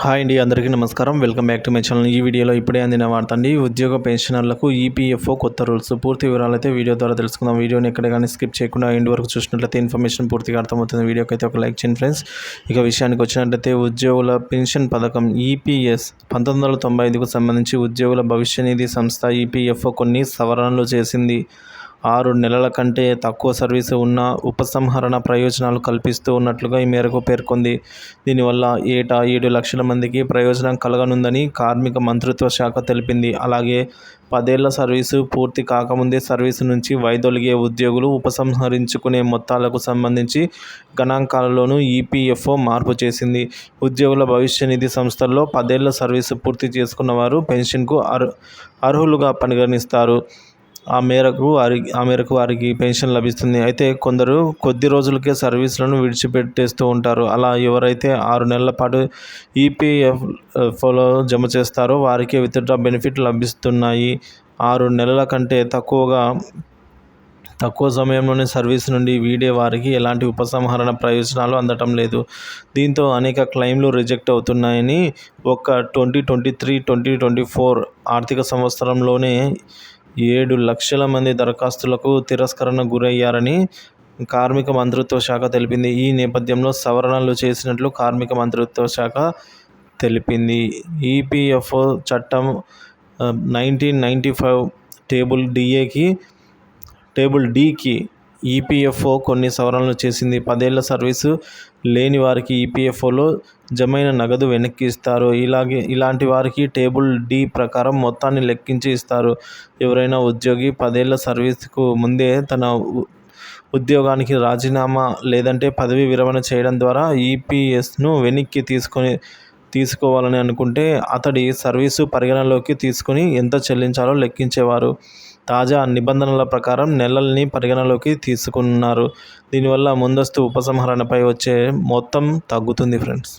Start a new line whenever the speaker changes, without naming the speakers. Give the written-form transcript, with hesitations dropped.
Hi అండి, అందరికీ నమస్కారం. Welcome back to my channel. ఈ వీడియోలో ఇప్పుడే అందిన వార్త అండి. ఉద్యోగ పెన్షనర్లకు ఈపీఎఫ్ఓ కొత్త రూల్స్. పూర్తి వివరాలు అయితే వీడియో ద్వారా తెలుసుకుందాం. వీడియోని ఎక్కడ కానీ స్కిప్ చేయకుండా ఎండ్ వరకు చూసినట్లయితే ఇన్ఫర్మేషన్ పూర్తిగా అర్థమవుతుంది. వీడియోకి అయితే ఒక లైక్ చేయండి ఫ్రెండ్స్. ఇక విషయానికి వచ్చినట్లయితే ఉద్యోగుల పెన్షన్ పథకం ఈపీఎస్ 1995కు సంబంధించి ఉద్యోగుల భవిష్య నిధి సంస్థ ఈపీఎఫ్ఓ కొన్ని సవరణలు చేసింది. 6 నెలల కంటే తక్కువ సర్వీసు ఉన్న ఉపసంహరణ ప్రయోజనాలు కల్పిస్తూ ఉన్నట్లుగా ఈ మేరకు పేర్కొంది. దీనివల్ల ఏటా 7 లక్షల మందికి ప్రయోజనం కలగనుందని కార్మిక మంత్రిత్వ శాఖ తెలిపింది. అలాగే 10 ఏళ్ల సర్వీసు పూర్తి కాకముందే సర్వీసు నుంచి వైదొలిగే ఉద్యోగులు ఉపసంహరించుకునే మొత్తాలకు సంబంధించి గణాంకాలలోనూ ఈపీఎఫ్ఓ మార్పు చేసింది. ఉద్యోగుల భవిష్య నిధి సంస్థల్లో 10 ఏళ్ల సర్వీసు పూర్తి చేసుకున్న వారు పెన్షన్కు అర్హులుగా పరిగణిస్తారు. ఆ మేరకు వారికి పెన్షన్ లభిస్తుంది. అయితే కొందరు కొద్ది రోజులకే సర్వీసులను విడిచిపెట్టేస్తూ ఉంటారు. అలా ఎవరైతే 6 నెలల పాటు ఈపీఎఫ్ఓలో జమ చేస్తారో వారికే విత్డ్రా బెనిఫిట్ లభిస్తున్నాయి. 6 నెలల కంటే తక్కువ సమయంలోనే సర్వీస్ నుండి వీడే వారికి ఎలాంటి ఉపసంహరణ ప్రయోజనాలు అందటం లేదు. దీంతో అనేక క్లెయిమ్లు రిజెక్ట్ అవుతున్నాయని 2023-2024 ఆర్థిక సంవత్సరంలోనే 7 లక్షల మంది దరఖాస్తులకు తిరస్కరణకు గురయ్యారని కార్మిక మంత్రిత్వ శాఖ తెలిపింది. ఈ నేపథ్యంలో సవరణలు చేసినట్లు కార్మిక మంత్రిత్వ శాఖ తెలిపింది. ఈపీఎఫ్ఓ చట్టం 1995 టేబుల్ డికి ఈపీఎఫ్ఓ కొన్ని సవరణలు చేసింది. 10 ఏళ్ల సర్వీసు లేని వారికి ఈపీఎఫ్ఓలో జమైన నగదు వెనక్కి ఇస్తారు. ఇలాంటి వారికి టేబుల్ డి ప్రకారం మొత్తాన్ని లెక్కించి ఇస్తారు. ఎవరైనా ఉద్యోగి 10 ఏళ్ల సర్వీసుకు ముందే తన ఉద్యోగానికి రాజీనామా లేదంటే పదవీ విరమణ చేయడం ద్వారా ఈపీఎస్ను వెనక్కి తీసుకోవాలని అనుకుంటే అతడి సర్వీసు పరిగణలోకి తీసుకుని ఎంత చెల్లించాలో లెక్కించేవారు. తాజా నిబంధనల ప్రకారం నెలల్ని పరిగణలోకి తీసుకున్నారు. దీనివల్ల ముందస్తు ఉపసంహరణపై వచ్చే మొత్తం తగ్గుతుంది ఫ్రెండ్స్.